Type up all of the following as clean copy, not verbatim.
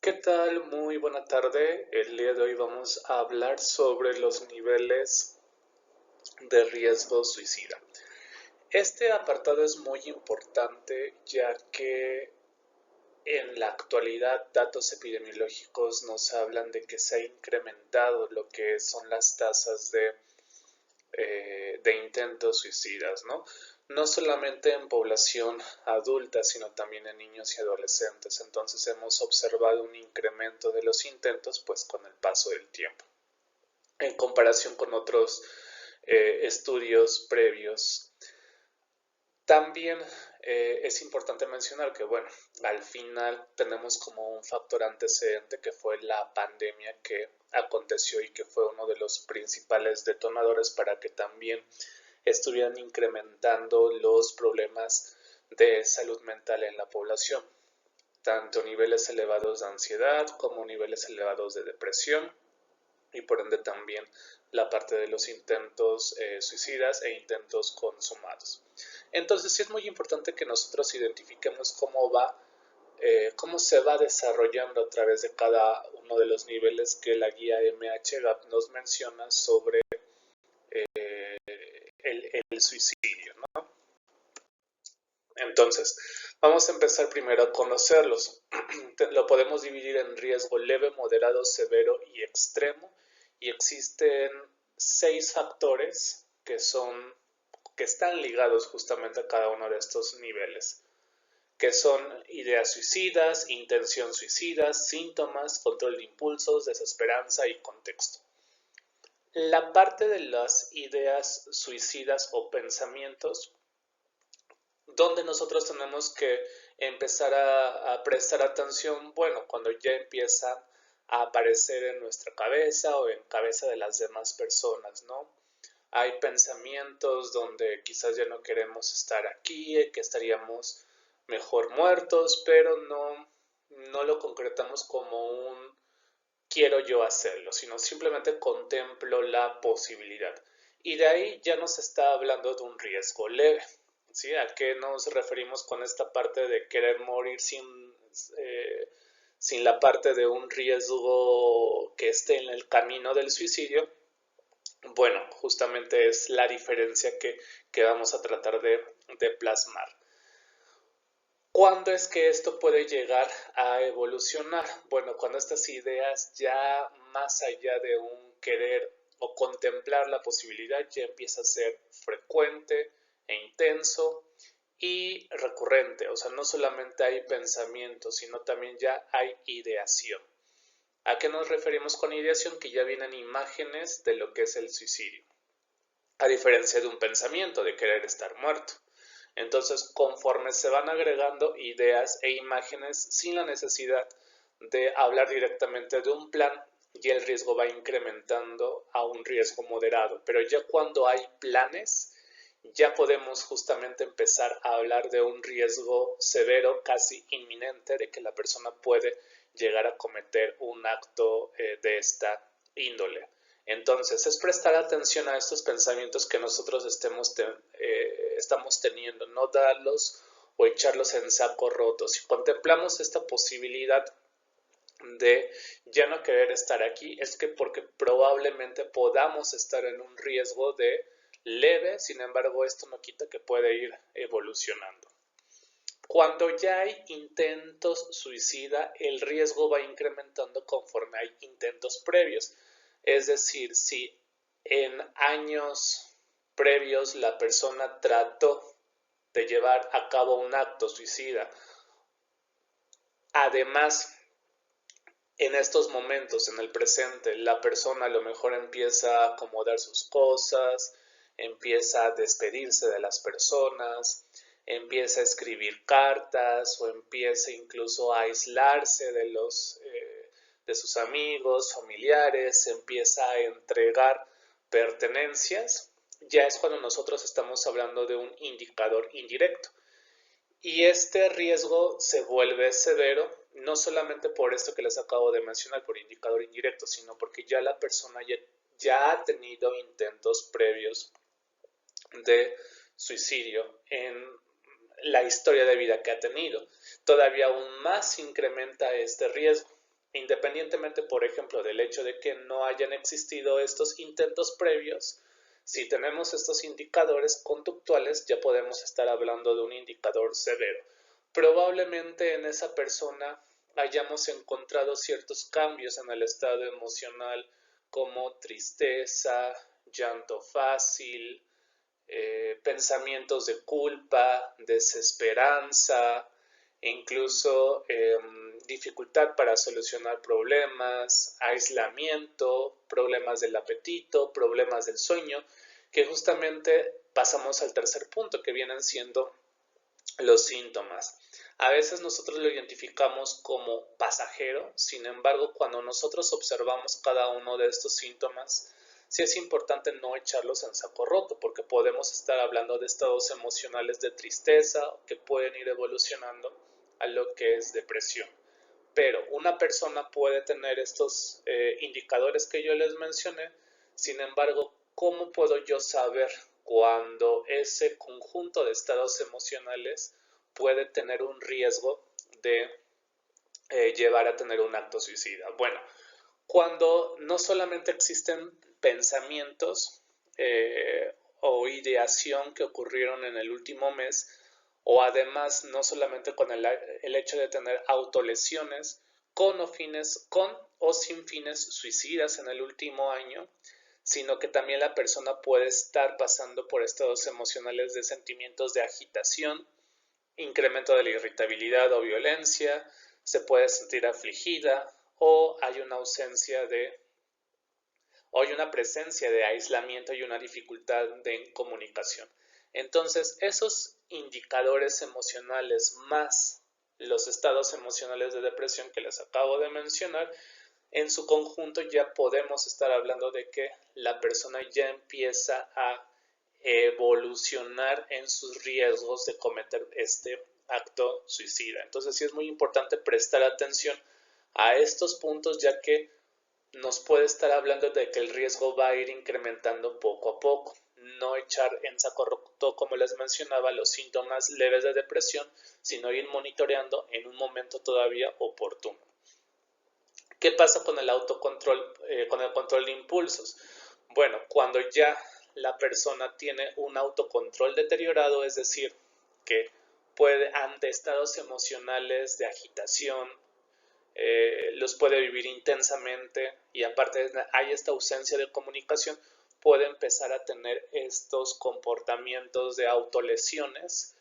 ¿Qué tal? Muy buena tarde. El día de hoy vamos a hablar sobre los niveles de riesgo suicida. Este apartado es muy importante ya que en la actualidad datos epidemiológicos nos hablan de que se ha incrementado lo que son las tasas de intentos suicidas, ¿no? No solamente en población adulta, sino también en niños y adolescentes. Entonces hemos observado un incremento de los intentos pues con el paso del tiempo. En comparación con otros estudios previos. También es importante mencionar que, bueno, al final tenemos como un factor antecedente que fue la pandemia que aconteció y que fue uno de los principales detonadores para que también estuvieran incrementando los problemas de salud mental en la población, tanto niveles elevados de ansiedad como niveles elevados de depresión y por ende también la parte de los intentos suicidas e intentos consumados. Entonces sí es muy importante que nosotros identifiquemos cómo se va desarrollando a través de cada uno de los niveles que la guía MHGAP nos menciona sobre el suicidio, ¿no? Entonces, vamos a empezar primero a conocerlos. Lo podemos dividir en riesgo leve, moderado, severo y extremo. Y existen 6 factores que están ligados justamente a cada uno de estos niveles, que son ideas suicidas, intención suicida, síntomas, control de impulsos, desesperanza y contexto. La parte de las ideas suicidas o pensamientos donde nosotros tenemos que empezar a prestar atención, bueno, cuando ya empiezan a aparecer en nuestra cabeza o en cabeza de las demás personas, ¿no? Hay pensamientos donde quizás ya no queremos estar aquí, que estaríamos mejor muertos, pero no lo concretamos como un quiero yo hacerlo, sino simplemente contemplo la posibilidad. Y de ahí ya nos está hablando de un riesgo leve. ¿Sí? ¿A qué nos referimos con esta parte de querer morir sin la parte de un riesgo que esté en el camino del suicidio? Bueno, justamente es la diferencia que vamos a tratar de plasmar. ¿Cuándo es que esto puede llegar a evolucionar? Bueno, cuando estas ideas ya más allá de un querer o contemplar la posibilidad ya empieza a ser frecuente e intenso y recurrente. O sea, no solamente hay pensamiento, sino también ya hay ideación. ¿A qué nos referimos con ideación? Que ya vienen imágenes de lo que es el suicidio, a diferencia de un pensamiento de querer estar muerto. Entonces, conforme se van agregando ideas e imágenes sin la necesidad de hablar directamente de un plan, y el riesgo va incrementando a un riesgo moderado. Pero ya cuando hay planes, ya podemos justamente empezar a hablar de un riesgo severo, casi inminente, de que la persona puede llegar a cometer un acto de esta índole. Entonces, es prestar atención a estos pensamientos que nosotros estamos teniendo, no darlos o echarlos en saco roto. Si contemplamos esta posibilidad de ya no querer estar aquí, es que porque probablemente podamos estar en un riesgo de leve, sin embargo, esto no quita que puede ir evolucionando. Cuando ya hay intentos suicida, el riesgo va incrementando conforme hay intentos previos. Es decir, si en años previos la persona trató de llevar a cabo un acto suicida, además en estos momentos, en el presente, la persona a lo mejor empieza a acomodar sus cosas, empieza a despedirse de las personas, empieza a escribir cartas o empieza incluso a aislarse de sus amigos, familiares, empieza a entregar pertenencias, ya es cuando nosotros estamos hablando de un indicador indirecto. Y este riesgo se vuelve severo, no solamente por esto que les acabo de mencionar, por indicador indirecto, sino porque ya la persona ya ha tenido intentos previos de suicidio en la historia de vida que ha tenido. Todavía aún más incrementa este riesgo. independientemente, por ejemplo, del hecho de que no hayan existido estos intentos previos, si tenemos estos indicadores conductuales, ya podemos estar hablando de un indicador severo. Probablemente en esa persona hayamos encontrado ciertos cambios en el estado emocional como tristeza, llanto fácil, pensamientos de culpa, desesperanza, incluso dificultad para solucionar problemas, aislamiento, problemas del apetito, problemas del sueño, que justamente pasamos al tercer punto, que vienen siendo los síntomas. A veces nosotros lo identificamos como pasajero, sin embargo, cuando nosotros observamos cada uno de estos síntomas, sí es importante no echarlos en saco roto, porque podemos estar hablando de estados emocionales de tristeza que pueden ir evolucionando a lo que es depresión. Pero una persona puede tener estos indicadores que yo les mencioné, sin embargo, ¿cómo puedo yo saber cuando ese conjunto de estados emocionales puede tener un riesgo de llevar a tener un acto suicida? Bueno, cuando no solamente existen pensamientos o ideación que ocurrieron en el último mes, o además no solamente con el hecho de tener autolesiones con o sin fines suicidas en el último año, sino que también la persona puede estar pasando por estados emocionales de sentimientos de agitación, incremento de la irritabilidad o violencia, se puede sentir afligida o hay una ausencia de o hay una presencia de aislamiento y una dificultad de comunicación. Entonces, esos indicadores emocionales más los estados emocionales de depresión que les acabo de mencionar, en su conjunto ya podemos estar hablando de que la persona ya empieza a evolucionar en sus riesgos de cometer este acto suicida. Entonces sí es muy importante prestar atención a estos puntos, ya que nos puede estar hablando de que el riesgo va a ir incrementando poco a poco. No echar en saco roto, como les mencionaba, los síntomas leves de depresión, sino ir monitoreando en un momento todavía oportuno. ¿Qué pasa con el autocontrol, con el control de impulsos? Bueno, cuando ya la persona tiene un autocontrol deteriorado, es decir, que puede, ante estados emocionales de agitación, los puede vivir intensamente y aparte hay esta ausencia de comunicación, puede empezar a tener estos comportamientos de autolesiones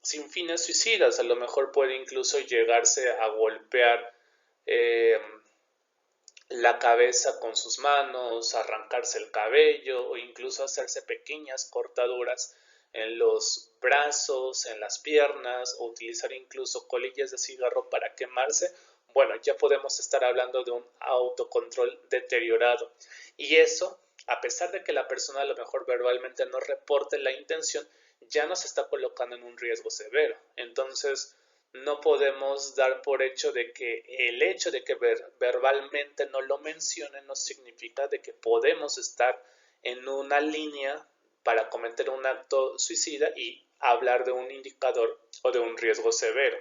sin fines suicidas. A lo mejor puede incluso llegarse a golpear eh, la cabeza con sus manos, arrancarse el cabello o incluso hacerse pequeñas cortaduras en los brazos, en las piernas o utilizar incluso colillas de cigarro para quemarse. Bueno, ya podemos estar hablando de un autocontrol deteriorado. Y eso, a pesar de que la persona a lo mejor verbalmente no reporte la intención, ya nos está colocando en un riesgo severo. Entonces, no podemos dar por hecho de que el hecho de que verbalmente no lo mencionen no significa de que podemos estar en una línea para cometer un acto suicida y hablar de un indicador o de un riesgo severo.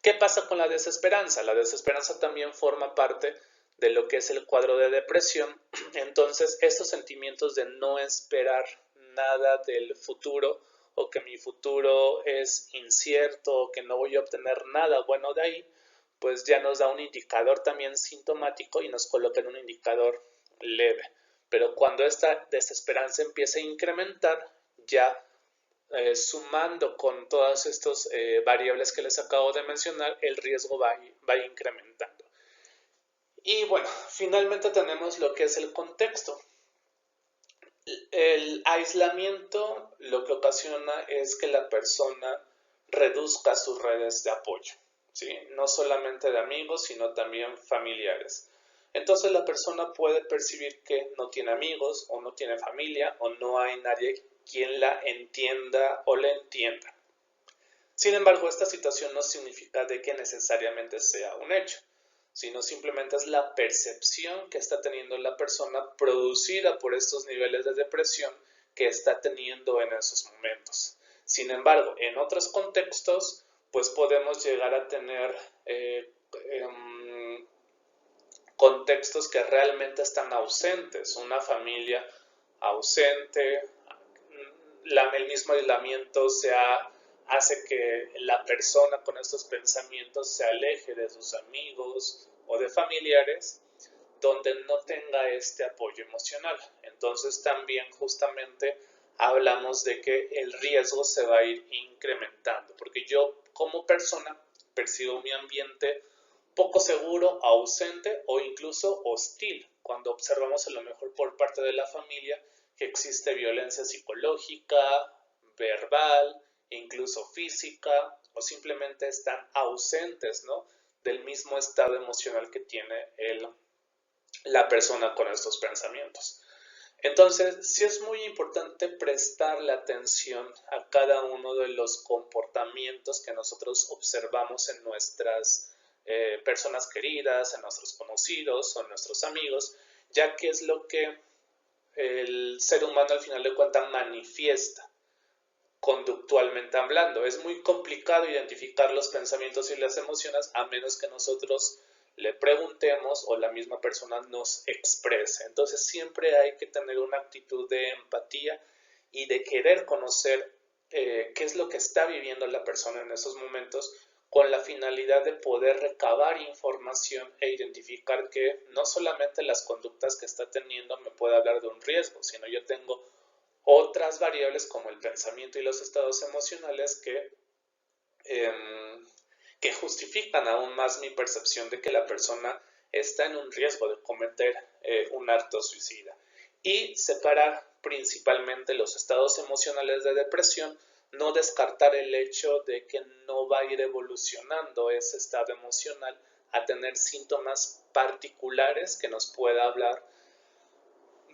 ¿Qué pasa con la desesperanza? La desesperanza también forma parte de lo que es el cuadro de depresión. Entonces, estos sentimientos de no esperar nada del futuro o que mi futuro es incierto o que no voy a obtener nada bueno de ahí, pues ya nos da un indicador también sintomático y nos coloca en un indicador leve. Pero cuando esta desesperanza empieza a incrementar, ya sumando con todas estas variables que les acabo de mencionar, el riesgo va incrementando. Y bueno, finalmente tenemos lo que es el contexto. El aislamiento lo que ocasiona es que la persona reduzca sus redes de apoyo, ¿sí? No solamente de amigos, sino también familiares. Entonces la persona puede percibir que no tiene amigos o no tiene familia o no hay nadie quien la entienda o le entienda. Sin embargo, esta situación no significa de que necesariamente sea un hecho, sino simplemente es la percepción que está teniendo la persona producida por estos niveles de depresión que está teniendo en esos momentos. Sin embargo, en otros contextos, pues podemos llegar a tener contextos que realmente están ausentes, una familia ausente, el mismo aislamiento hace que la persona con estos pensamientos se aleje de sus amigos o de familiares donde no tenga este apoyo emocional. Entonces también justamente hablamos de que el riesgo se va a ir incrementando, porque yo como persona percibo mi ambiente poco seguro, ausente o incluso hostil, cuando observamos a lo mejor por parte de la familia que existe violencia psicológica, verbal, incluso física, o simplemente están ausentes, ¿no?, del mismo estado emocional que tiene la persona con estos pensamientos. Entonces, sí es muy importante prestarle atención a cada uno de los comportamientos que nosotros observamos en nuestras personas queridas, en nuestros conocidos o en nuestros amigos, ya que es lo que el ser humano al final de cuentas manifiesta conductualmente hablando. Es muy complicado identificar los pensamientos y las emociones a menos que nosotros le preguntemos o la misma persona nos exprese. Entonces siempre hay que tener una actitud de empatía y de querer conocer qué es lo que está viviendo la persona en esos momentos, con la finalidad de poder recabar información e identificar que no solamente las conductas que está teniendo me puede hablar de un riesgo, sino yo tengo otras variables como el pensamiento y los estados emocionales que justifican aún más mi percepción de que la persona está en un riesgo de cometer un acto suicida. Y separar principalmente los estados emocionales de depresión, no descartar el hecho de que no va a ir evolucionando ese estado emocional a tener síntomas particulares que nos pueda hablar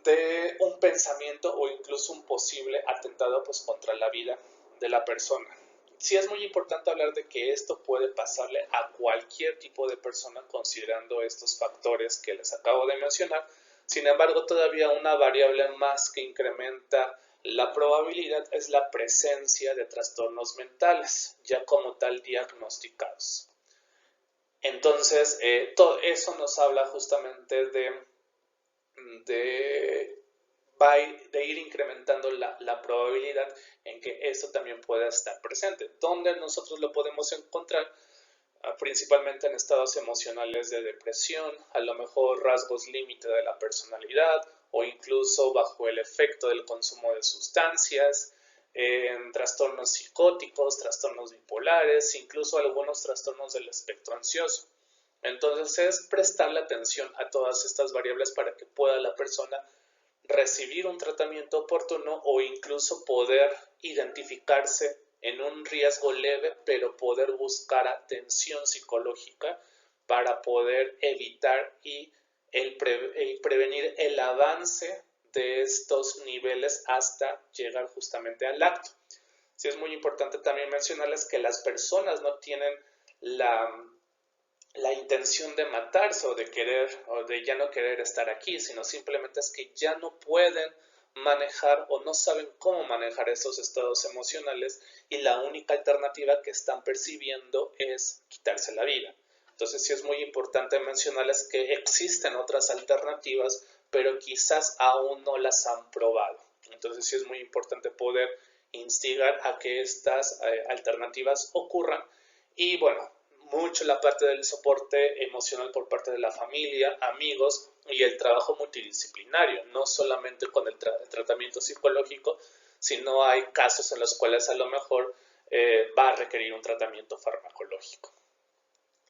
de un pensamiento o incluso un posible atentado pues contra la vida de la persona. Sí es muy importante hablar de que esto puede pasarle a cualquier tipo de persona considerando estos factores que les acabo de mencionar. Sin embargo, todavía una variable más que incrementa la probabilidad es la presencia de trastornos mentales, ya como tal diagnosticados. Entonces, todo eso nos habla justamente de ir incrementando la probabilidad en que esto también pueda estar presente. ¿Dónde nosotros lo podemos encontrar? Principalmente en estados emocionales de depresión, a lo mejor rasgos límite de la personalidad o incluso bajo el efecto del consumo de sustancias, en trastornos psicóticos, trastornos bipolares, incluso algunos trastornos del espectro ansioso. Entonces es prestarle atención a todas estas variables para que pueda la persona recibir un tratamiento oportuno o incluso poder identificarse en un riesgo leve, pero poder buscar atención psicológica para poder evitar y prevenir el avance de estos niveles hasta llegar justamente al acto. Sí es muy importante también mencionarles que las personas no tienen la intención de matarse o de querer o de ya no querer estar aquí, sino simplemente es que ya no pueden manejar o no saben cómo manejar esos estados emocionales y la única alternativa que están percibiendo es quitarse la vida. Entonces sí es muy importante mencionarles que existen otras alternativas, pero quizás aún no las han probado. Entonces sí es muy importante poder instigar a que estas alternativas ocurran y bueno, mucho la parte del soporte emocional por parte de la familia, amigos y el trabajo multidisciplinario, no solamente con el tratamiento psicológico, sino hay casos en los cuales a lo mejor va a requerir un tratamiento farmacológico.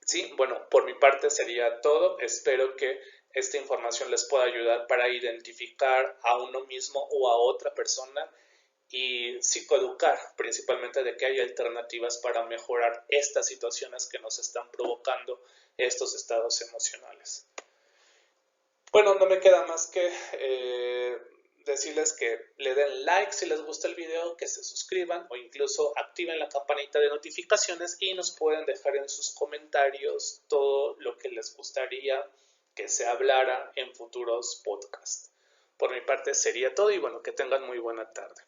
Sí, bueno, por mi parte sería todo. Espero que esta información les pueda ayudar para identificar a uno mismo o a otra persona y psicoeducar principalmente de que hay alternativas para mejorar estas situaciones que nos están provocando estos estados emocionales. Bueno, no me queda más que decirles que le den like si les gusta el video, que se suscriban o incluso activen la campanita de notificaciones y nos pueden dejar en sus comentarios todo lo que les gustaría que se hablara en futuros podcasts. Por mi parte sería todo y bueno, que tengan muy buena tarde.